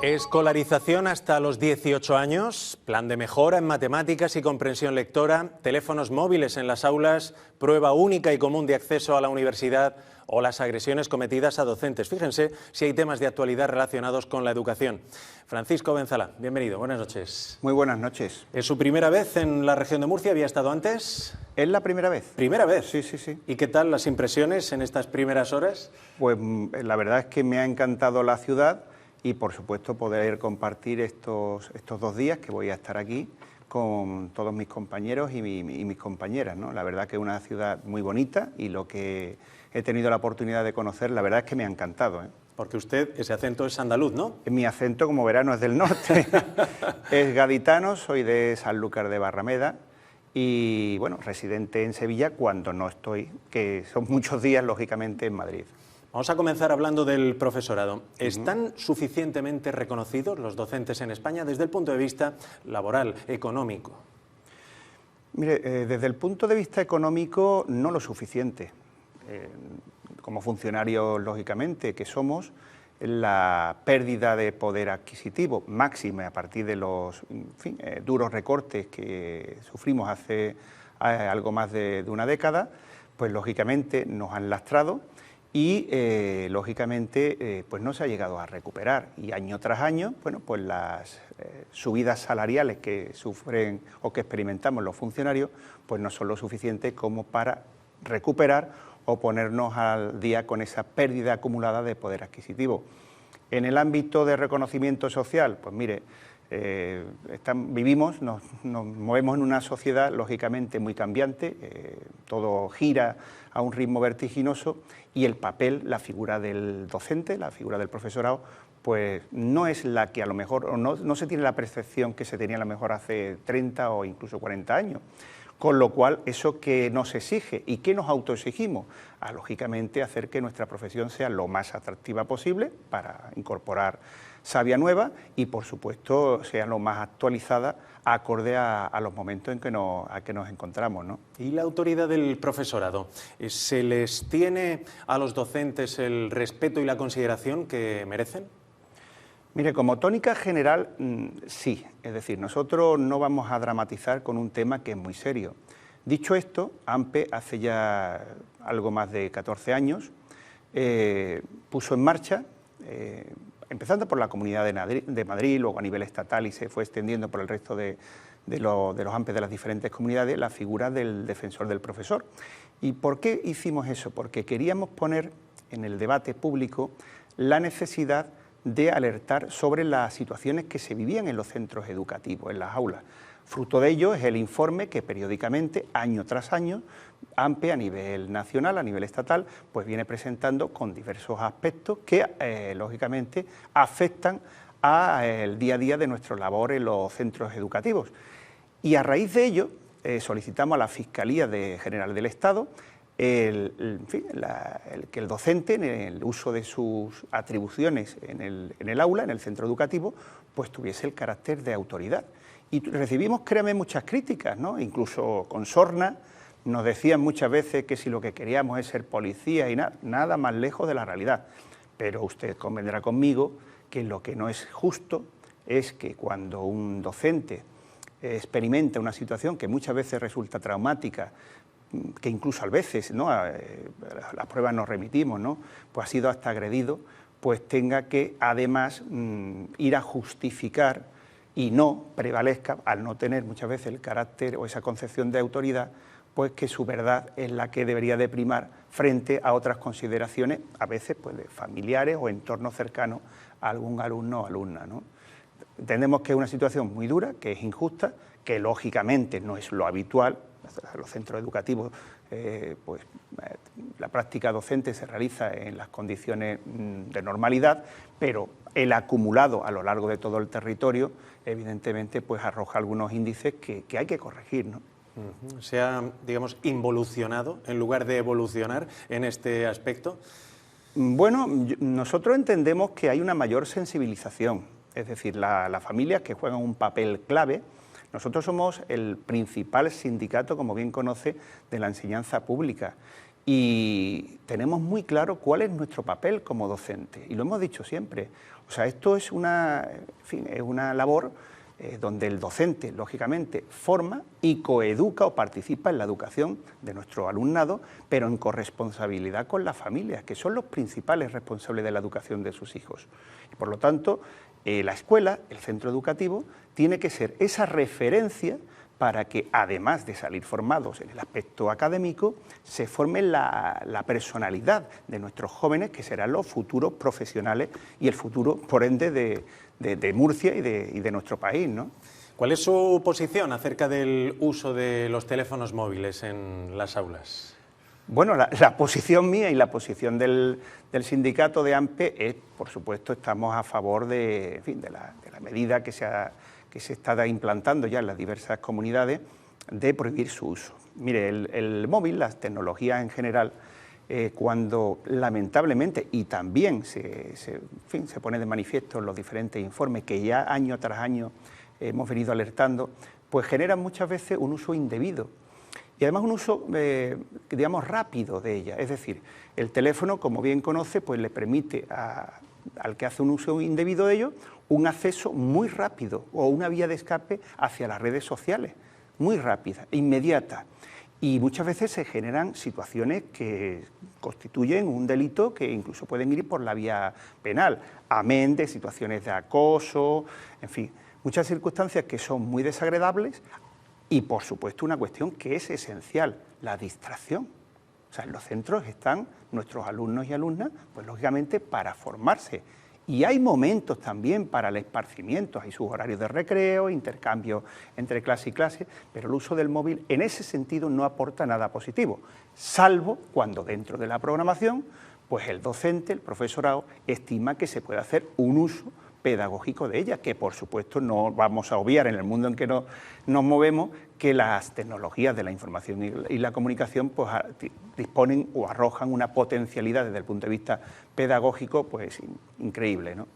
Escolarización hasta los 18 años, plan de mejora en matemáticas y comprensión lectora, teléfonos móviles en las aulas, prueba única y común de acceso a la universidad o las agresiones cometidas a docentes. Fíjense si hay temas de actualidad relacionados con la educación. Francisco Benzala, bienvenido, buenas noches. Muy buenas noches. ¿Es su primera vez en la región de Murcia? ¿Había estado antes? ¿Es la primera vez? ¿Primera vez? Sí, sí, sí. ¿Y qué tal las impresiones en estas primeras horas? Pues la verdad es que me ha encantado la ciudad y, por supuesto, poder compartir estos 2 días que voy a estar aquí con todos mis compañeros y mis compañeras, ¿no? La verdad que es una ciudad muy bonita y lo que he tenido la oportunidad de conocer, la verdad es que me ha encantado, ¿eh? Porque usted, ese acento es andaluz, ¿no? Mi acento, como verán, no es del norte, es gaditano, soy de Sanlúcar de Barrameda y, bueno, residente en Sevilla cuando no estoy, que son muchos días, lógicamente, en Madrid. Vamos a comenzar hablando del profesorado. ¿Están suficientemente reconocidos los docentes en España desde el punto de vista laboral, económico? Mire, desde el punto de vista económico, no lo suficiente. Como funcionarios, lógicamente, que somos, la pérdida de poder adquisitivo máxima a partir de los duros recortes que sufrimos hace algo más de una década, pues lógicamente nos han lastrado y lógicamente pues no se ha llegado a recuperar, y año tras año, bueno, pues las subidas salariales que sufren o que experimentamos los funcionarios pues no son lo suficiente como para recuperar o ponernos al día con esa pérdida acumulada de poder adquisitivo. En el ámbito de reconocimiento social, pues mire, nos movemos en una sociedad lógicamente muy cambiante, todo gira a un ritmo vertiginoso y el papel, la figura del docente, la figura del profesorado, pues no es la que a lo mejor, o no se tiene la percepción que se tenía a lo mejor hace 30 o incluso 40 años. Con lo cual, eso que nos exige y que nos autoexigimos, lógicamente hacer que nuestra profesión sea lo más atractiva posible para incorporar savia nueva y, por supuesto, sea lo más actualizada acorde a los momentos en que nos encontramos, ¿no? ¿Y la autoridad del profesorado? ¿Se les tiene a los docentes el respeto y la consideración que merecen? Mire, como tónica general, sí. Es decir, nosotros no vamos a dramatizar con un tema que es muy serio. Dicho esto, AMPE hace ya algo más de 14 años puso en marcha, empezando por la Comunidad de Madrid, luego a nivel estatal y se fue extendiendo por el resto de los AMPE de las diferentes comunidades, la figura del defensor del profesor. ¿Y por qué hicimos eso? Porque queríamos poner en el debate público la necesidad de alertar sobre las situaciones que se vivían en los centros educativos, en las aulas. Fruto de ello es el informe que periódicamente, año tras año, AMPE a nivel nacional, a nivel estatal, pues viene presentando con diversos aspectos que, lógicamente, afectan al día a día de nuestra labor en los centros educativos. Y a raíz de ello, solicitamos a la Fiscalía General del Estado que el docente, en el uso de sus atribuciones en el aula, en el centro educativo, pues tuviese el carácter de autoridad. Y recibimos, créame, muchas críticas, ¿no? Incluso con sorna nos decían muchas veces que si lo que queríamos es ser policía y nada más lejos de la realidad. Pero usted convendrá conmigo que lo que no es justo es que cuando un docente experimenta una situación que muchas veces resulta traumática, que incluso a veces, ¿no?, las pruebas nos remitimos, ¿no?, pues ha sido hasta agredido, pues tenga que además ir a justificar y no prevalezca, al no tener muchas veces el carácter o esa concepción de autoridad, pues que su verdad es la que debería de primar frente a otras consideraciones, a veces pues de familiares o entornos cercanos a algún alumno o alumna, ¿no? Entendemos que es una situación muy dura, que es injusta, que lógicamente no es lo habitual. Los centros educativos, la práctica docente se realiza en las condiciones de normalidad, pero el acumulado a lo largo de todo el territorio, evidentemente, pues arroja algunos índices que hay que corregir, ¿no? ¿Se ha, digamos, involucionado en lugar de evolucionar en este aspecto? Bueno, nosotros entendemos que hay una mayor sensibilización, es decir, las familias que juegan un papel clave. Nosotros somos el principal sindicato, como bien conoce, de la enseñanza pública y tenemos muy claro cuál es nuestro papel como docente, y lo hemos dicho siempre. O sea, esto es una, en fin, es una labor donde el docente, lógicamente, forma y coeduca o participa en la educación de nuestro alumnado, pero en corresponsabilidad con las familias, que son los principales responsables de la educación de sus hijos. Y por lo tanto, la escuela, el centro educativo, tiene que ser esa referencia para que, además de salir formados en el aspecto académico, se forme la personalidad de nuestros jóvenes, que serán los futuros profesionales y el futuro, por ende, de Murcia y de nuestro país, ¿no? ¿Cuál es su posición acerca del uso de los teléfonos móviles en las aulas? Bueno, la posición mía y la posición del sindicato de AMPE es, por supuesto, estamos a favor de, en fin, de la medida que se está implantando ya en las diversas comunidades de prohibir su uso. Mire, el móvil, las tecnologías en general, cuando lamentablemente, y también se pone de manifiesto en los diferentes informes que ya año tras año hemos venido alertando, pues generan muchas veces un uso indebido y además un uso, digamos, rápido de ella. Es decir, el teléfono, como bien conoce, pues le permite al que hace un uso indebido de ello un acceso muy rápido o una vía de escape hacia las redes sociales, muy rápida, inmediata. Y muchas veces se generan situaciones que constituyen un delito que incluso pueden ir por la vía penal, amén de situaciones de acoso, en fin, muchas circunstancias que son muy desagradables y, por supuesto, una cuestión que es esencial, la distracción. O sea, en los centros están nuestros alumnos y alumnas, pues lógicamente para formarse. Y hay momentos también para el esparcimiento, hay sus horarios de recreo, intercambio entre clase y clase, pero el uso del móvil en ese sentido no aporta nada positivo, salvo cuando dentro de la programación, pues el docente, el profesorado, estima que se puede hacer un uso pedagógico de ella, que por supuesto no vamos a obviar en el mundo en que nos movemos, que las tecnologías de la información y la comunicación pues disponen o arrojan una potencialidad desde el punto de vista pedagógico pues increíble, ¿no?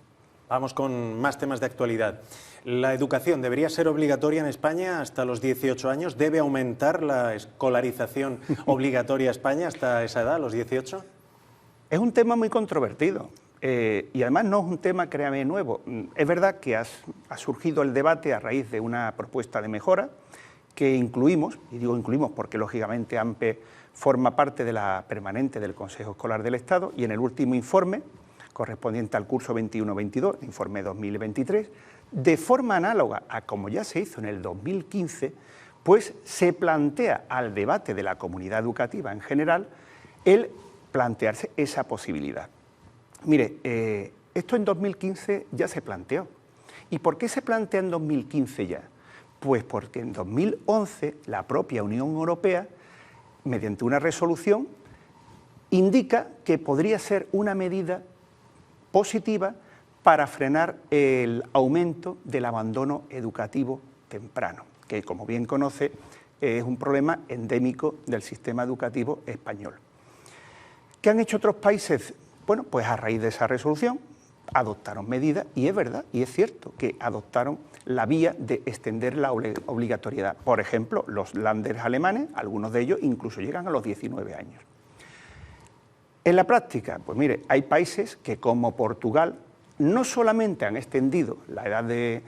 Vamos con más temas de actualidad. ¿La educación debería ser obligatoria en España hasta los 18 años? ¿Debe aumentar la escolarización obligatoria a España hasta esa edad, los 18? Es un tema muy controvertido. Y además no es un tema, créame, nuevo. Es verdad que ha surgido el debate a raíz de una propuesta de mejora que incluimos, y digo incluimos porque lógicamente AMPE forma parte de la permanente del Consejo Escolar del Estado, y en el último informe, correspondiente al curso 21-22, informe 2023, de forma análoga a como ya se hizo en el 2015, pues se plantea al debate de la comunidad educativa en general el plantearse esa posibilidad. Mire, esto en 2015 ya se planteó. ¿Y por qué se plantea en 2015 ya? Pues porque en 2011 la propia Unión Europea, mediante una resolución, indica que podría ser una medida positiva para frenar el aumento del abandono educativo temprano, que, como bien conoce, es un problema endémico del sistema educativo español. ¿Qué han hecho otros países? Bueno, pues a raíz de esa resolución adoptaron medidas, y es verdad, y es cierto, que adoptaron la vía de extender la obligatoriedad. Por ejemplo, los Länder alemanes, algunos de ellos incluso llegan a los 19 años. En la práctica, pues mire, hay países que, como Portugal, no solamente han extendido la edad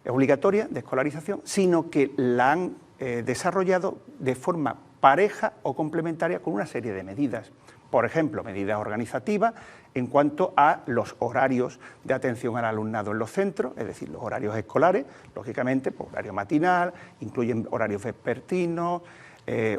obligatoria de escolarización, sino que la han desarrollado de forma pareja o complementaria con una serie de medidas. Por ejemplo, medidas organizativas en cuanto a los horarios de atención al alumnado en los centros, es decir, los horarios escolares, lógicamente, pues, horario matinal, incluyen horarios vespertinos,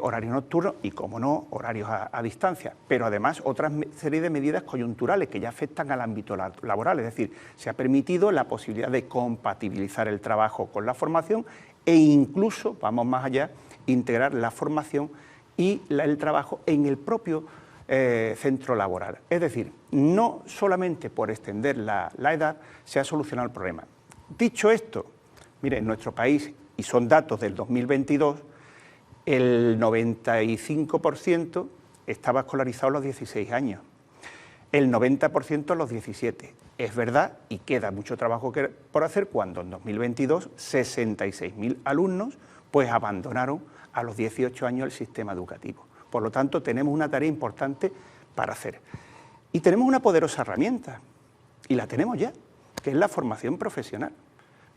horario nocturno y, como no, horarios a distancia, pero además otra serie de medidas coyunturales que ya afectan al ámbito laboral, es decir, se ha permitido la posibilidad de compatibilizar el trabajo con la formación e incluso, vamos más allá, integrar la formación y el trabajo en el propio centro laboral. Es decir, no solamente por extender la edad se ha solucionado el problema. Dicho esto, mire, en nuestro país, y son datos del 2022, el 95% estaba escolarizado a los 16 años, el 90% a los 17. Es verdad, y queda mucho trabajo por hacer, cuando en 2022 66.000 alumnos pues abandonaron a los 18 años el sistema educativo. Por lo tanto, tenemos una tarea importante para hacer. Y tenemos una poderosa herramienta, y la tenemos ya, que es la formación profesional.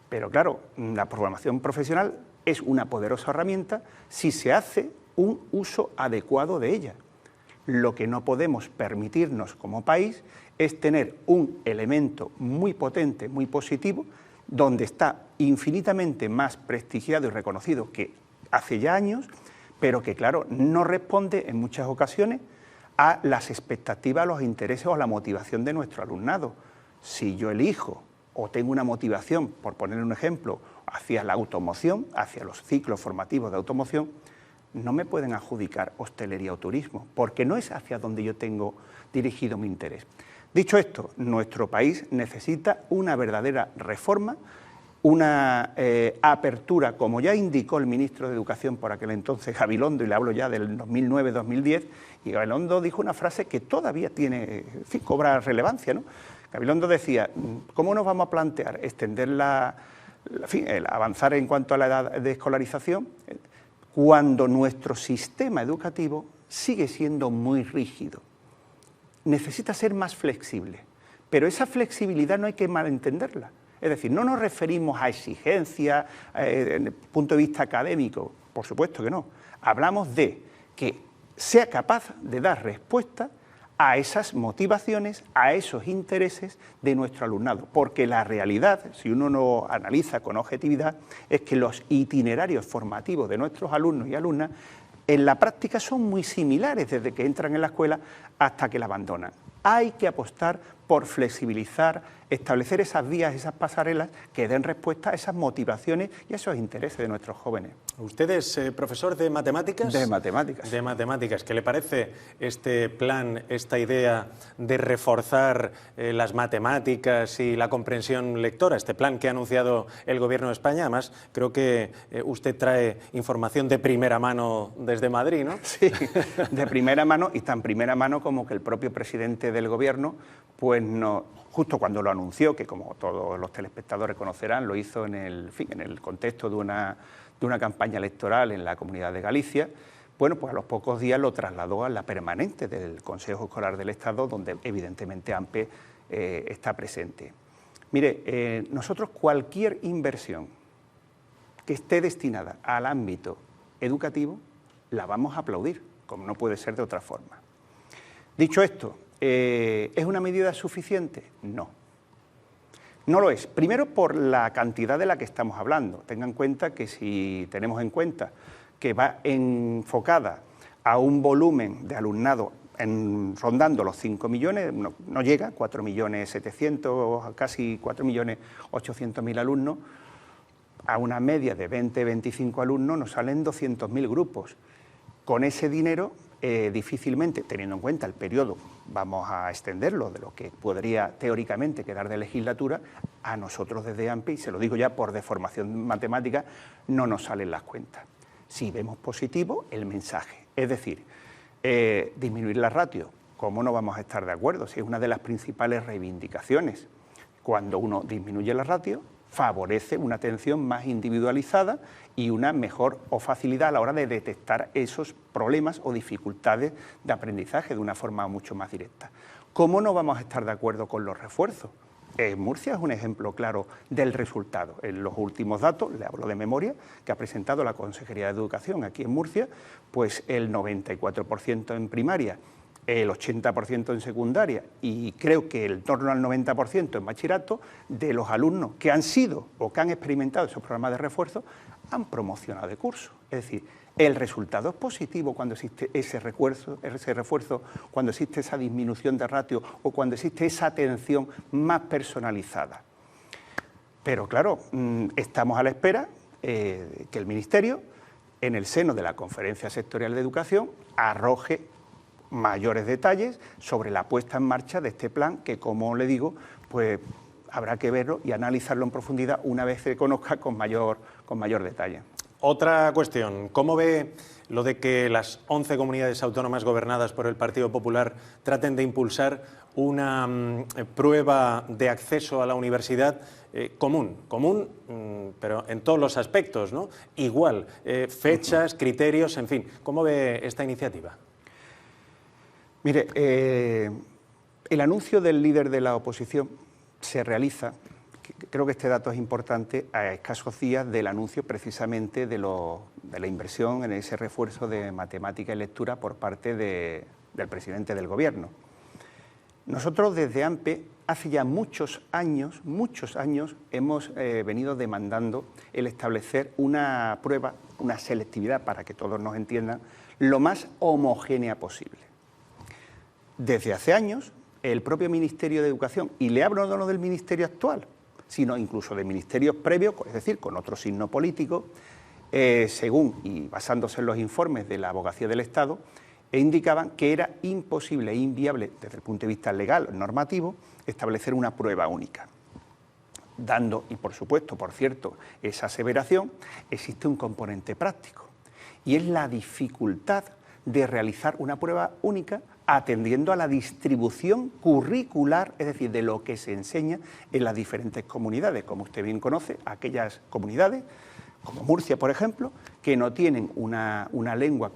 Pero claro, la formación profesional es una poderosa herramienta si se hace un uso adecuado de ella. Lo que no podemos permitirnos como país es tener un elemento muy potente, muy positivo, donde está infinitamente más prestigiado y reconocido que hace ya años, pero que, claro, no responde en muchas ocasiones a las expectativas, a los intereses o a la motivación de nuestro alumnado. Si yo elijo o tengo una motivación, por poner un ejemplo, hacia la automoción, hacia los ciclos formativos de automoción, no me pueden adjudicar hostelería o turismo, porque no es hacia donde yo tengo dirigido mi interés. Dicho esto, nuestro país necesita una verdadera reforma, una apertura, como ya indicó el ministro de Educación por aquel entonces, Gabilondo, y le hablo ya del 2009-2010, y Gabilondo dijo una frase que todavía tiene, en fin, cobra relevancia, ¿no? Gabilondo decía, ¿cómo nos vamos a plantear extender avanzar en cuanto a la edad de escolarización cuando nuestro sistema educativo sigue siendo muy rígido? Necesita ser más flexible, pero esa flexibilidad no hay que malentenderla. Es decir, no nos referimos a exigencias desde el punto de vista académico, por supuesto que no. Hablamos de que sea capaz de dar respuesta a esas motivaciones, a esos intereses de nuestro alumnado, porque la realidad, si uno lo analiza con objetividad, es que los itinerarios formativos de nuestros alumnos y alumnas en la práctica son muy similares desde que entran en la escuela hasta que la abandonan. Hay que apostar por flexibilizar, establecer esas vías, esas pasarelas que den respuesta a esas motivaciones y a esos intereses de nuestros jóvenes. ¿Usted es profesor de matemáticas? De matemáticas. De matemáticas. ¿Qué le parece este plan, esta idea de reforzar las matemáticas y la comprensión lectora? Este plan que ha anunciado el Gobierno de España. Además, creo que usted trae información de primera mano desde Madrid, ¿no? Sí, de primera mano, y tan primera mano como que el propio presidente del Gobierno, pues no, justo cuando lo anunció, que como todos los telespectadores conocerán, lo hizo en el contexto de una campaña electoral en la Comunidad de Galicia. Bueno, pues a los pocos días lo trasladó a la permanente del Consejo Escolar del Estado, donde evidentemente AMPE está presente. Mire, nosotros cualquier inversión que esté destinada al ámbito educativo, la vamos a aplaudir, como no puede ser de otra forma. Dicho esto, ¿es una medida suficiente? No. No lo es. Primero, por la cantidad de la que estamos hablando. Tengan en cuenta que si tenemos en cuenta que va enfocada a un volumen de alumnado rondando los 5 millones, no llega, 4.700.000, casi 4.800.000 alumnos, a una media de 20-25 alumnos nos salen 200.000 grupos. Con ese dinero, difícilmente, teniendo en cuenta el periodo, vamos a extenderlo de lo que podría teóricamente quedar de legislatura, a nosotros desde AMPE, y se lo digo ya por deformación matemática, no nos salen las cuentas. Si vemos positivo el mensaje, es decir, disminuir la ratio, ¿cómo no vamos a estar de acuerdo? Si es una de las principales reivindicaciones. Cuando uno disminuye la ratio, favorece una atención más individualizada y una mejor o facilidad a la hora de detectar esos problemas o dificultades de aprendizaje de una forma mucho más directa. ¿Cómo no vamos a estar de acuerdo con los refuerzos? Murcia es un ejemplo claro del resultado. En los últimos datos, le hablo de memoria, que ha presentado la Consejería de Educación aquí en Murcia, pues el 94% en primaria, el 80% en secundaria y creo que el torno al 90% en bachillerato de los alumnos que han sido o que han experimentado esos programas de refuerzo han promocionado de curso. Es decir, el resultado es positivo cuando existe ese refuerzo, cuando existe esa disminución de ratio o cuando existe esa atención más personalizada. Pero claro, estamos a la espera que el Ministerio, en el seno de la Conferencia Sectorial de Educación, arroje mayores detalles sobre la puesta en marcha de este plan que, como le digo, pues habrá que verlo y analizarlo en profundidad una vez se conozca con mayor detalle. Otra cuestión, ¿cómo ve lo de que las 11 comunidades autónomas gobernadas por el Partido Popular traten de impulsar una prueba de acceso a la universidad común, pero en todos los aspectos, ¿no? Igual, fechas, criterios, en fin, ¿cómo ve esta iniciativa? Mire, el anuncio del líder de la oposición se realiza, creo que este dato es importante, a escasos días del anuncio precisamente de la inversión en ese refuerzo de matemática y lectura por parte del presidente del Gobierno. Nosotros desde AMPE hace ya muchos años, hemos venido demandando el establecer una prueba, una selectividad, para que todos nos entiendan, lo más homogénea posible. Desde hace años, el propio Ministerio de Educación, y le hablo no del Ministerio actual, sino incluso de ministerios previos, es decir, con otro signo político, según y basándose en los informes de la Abogacía del Estado, indicaban que era imposible e inviable desde el punto de vista legal, normativo, establecer una prueba única. Dando, y por supuesto, por cierto, esa aseveración, existe un componente práctico, y es la dificultad de realizar una prueba única atendiendo a la distribución curricular, es decir, de lo que se enseña en las diferentes comunidades. Como usted bien conoce, aquellas comunidades, como Murcia, por ejemplo, que no tienen una lengua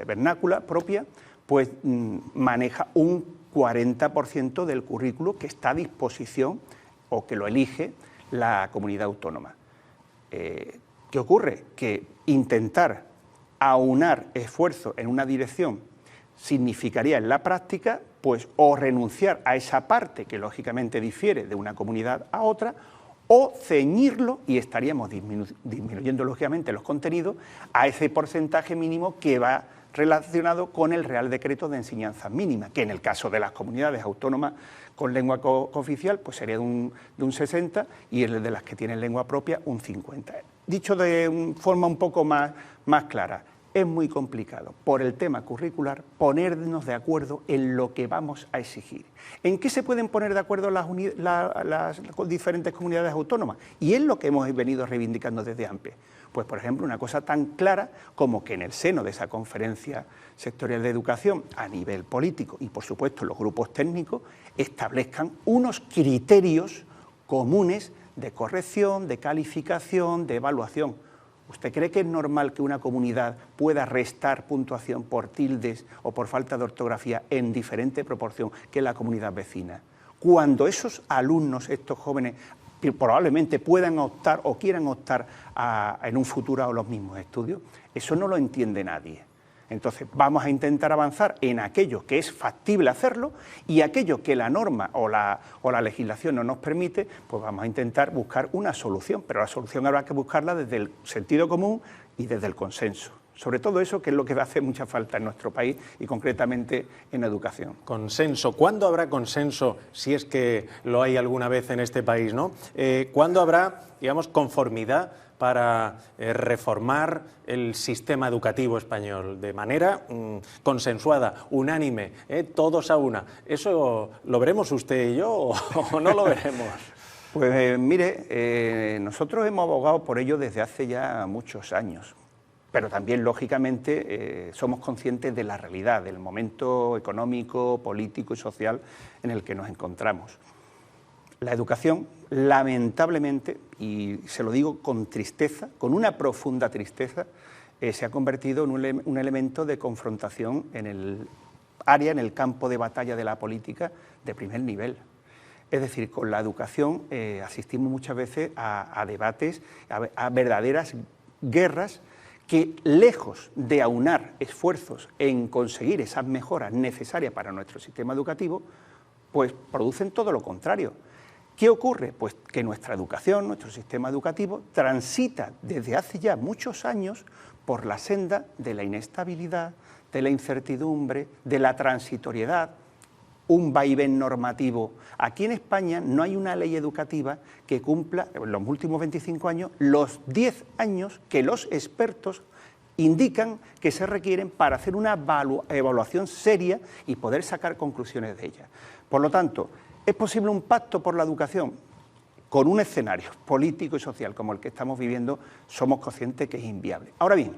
vernácula propia, pues maneja un 40% del currículo que está a disposición o que lo elige la comunidad autónoma. ¿Qué ocurre? Que intentar aunar esfuerzos en una dirección significaría en la práctica, pues, o renunciar a esa parte que lógicamente difiere de una comunidad a otra, o ceñirlo, y estaríamos disminuyendo lógicamente los contenidos, a ese porcentaje mínimo que va relacionado con el Real Decreto de Enseñanza Mínima, que en el caso de las comunidades autónomas con lengua cooficial, pues sería de un 60, y el de las que tienen lengua propia, un 50. Dicho de forma un poco más clara, es muy complicado, por el tema curricular, ponernos de acuerdo en lo que vamos a exigir. ¿En qué se pueden poner de acuerdo las diferentes comunidades autónomas? Y es lo que hemos venido reivindicando desde AMPE. Pues, por ejemplo, una cosa tan clara como que en el seno de esa conferencia sectorial de educación, a nivel político y, por supuesto, los grupos técnicos, establezcan unos criterios comunes de corrección, de calificación, de evaluación. ¿Usted cree que es normal que una comunidad pueda restar puntuación por tildes o por falta de ortografía en diferente proporción que la comunidad vecina? Cuando esos alumnos, estos jóvenes, que probablemente puedan optar o quieran optar en un futuro a los mismos estudios, eso no lo entiende nadie. Entonces vamos a intentar avanzar en aquello que es factible hacerlo, y aquello que la norma o la legislación no nos permite, pues vamos a intentar buscar una solución, pero la solución habrá que buscarla desde el sentido común y desde el consenso. Sobre todo eso, que es lo que hace mucha falta en nuestro país y concretamente en educación. Consenso. ¿Cuándo habrá consenso, si es que lo hay alguna vez en este país, ¿no? ¿Cuándo habrá, digamos, conformidad para reformar el sistema educativo español de manera consensuada, unánime, todos a una? ¿Eso lo veremos usted y yo o no lo veremos? Pues mire, nosotros hemos abogado por ello desde hace ya muchos años, pero también, lógicamente, somos conscientes de la realidad, del momento económico, político y social en el que nos encontramos. La educación, lamentablemente, y se lo digo con tristeza, con una profunda tristeza, se ha convertido en un elemento de confrontación en el área, en el campo de batalla de la política de primer nivel. Es decir, con la educación asistimos muchas veces a debates, a verdaderas guerras que, lejos de aunar esfuerzos en conseguir esas mejoras necesarias para nuestro sistema educativo, pues producen todo lo contrario. ¿Qué ocurre? Pues que nuestra educación, nuestro sistema educativo, transita desde hace ya muchos años por la senda de la inestabilidad, de la incertidumbre, de la transitoriedad, un vaivén normativo. Aquí en España no hay una ley educativa que cumpla, en los últimos 25 años, los 10 años que los expertos indican que se requieren para hacer una evaluación seria y poder sacar conclusiones de ella. Por lo tanto, ¿es posible un pacto por la educación? con un escenario político y social como el que estamos viviendo, somos conscientes que es inviable. Ahora bien,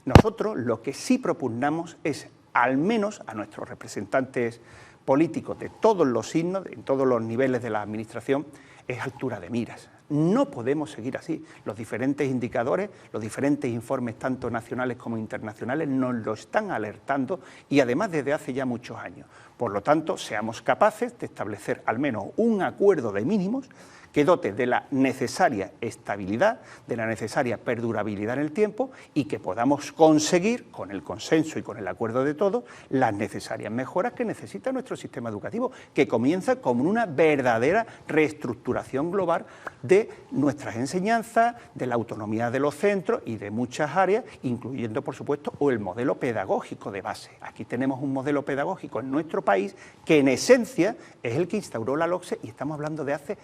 nosotros lo que sí propugnamos es, al menos a nuestros representantes políticos de todos los signos, en todos los niveles de la administración, es altura de miras. No podemos seguir así. Los diferentes indicadores, los diferentes informes, tanto nacionales como internacionales, nos lo están alertando y además desde hace ya muchos años. Por lo tanto, seamos capaces de establecer al menos un acuerdo de mínimos que dote de la necesaria estabilidad, de la necesaria perdurabilidad en el tiempo y que podamos conseguir, con el consenso y con el acuerdo de todos, las necesarias mejoras que necesita nuestro sistema educativo, que comienza con una verdadera reestructuración global de nuestras enseñanzas, de la autonomía de los centros y de muchas áreas, incluyendo, por supuesto, el modelo pedagógico de base. Aquí tenemos un modelo pedagógico en nuestro país que, en esencia, es el que instauró la LOCSE y estamos hablando de hace,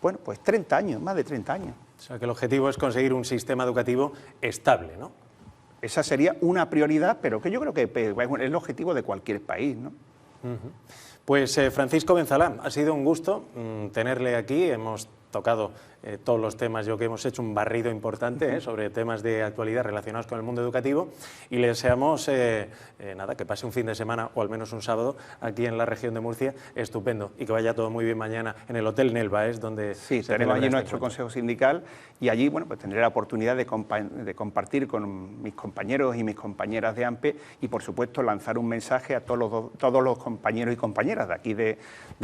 bueno, pues 30 años, más de 30 años. O sea, que el objetivo es conseguir un sistema educativo estable, ¿no? Esa sería una prioridad, pero que yo creo que es el objetivo de cualquier país, ¿no? Pues Francisco Benzalá, ha sido un gusto tenerle aquí. Hemos tocado todos los temas, yo que hemos hecho un barrido importante sobre temas de actualidad relacionados con el mundo educativo y le deseamos nada, que pase un fin de semana o al menos un sábado aquí en la región de Murcia estupendo y que vaya todo muy bien mañana en el Hotel Nelva, es donde sí, tenemos allí nuestro consejo sindical y allí, bueno, pues tendré la oportunidad de compartir con mis compañeros y mis compañeras de AMPE y por supuesto lanzar un mensaje a todos los compañeros y compañeras de aquí de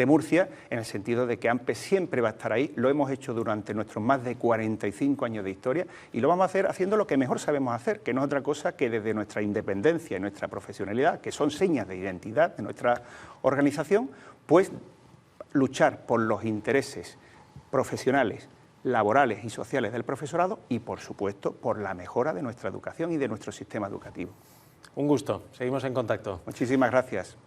Murcia, en el sentido de que AMPE siempre va a estar ahí. Lo hemos hecho durante nuestros más de 45 años de historia y lo vamos a hacer haciendo lo que mejor sabemos hacer, que no es otra cosa que desde nuestra independencia y nuestra profesionalidad, que son señas de identidad de nuestra organización, pues luchar por los intereses profesionales, laborales y sociales del profesorado y, por supuesto, por la mejora de nuestra educación y de nuestro sistema educativo. Un gusto, seguimos en contacto. Muchísimas gracias.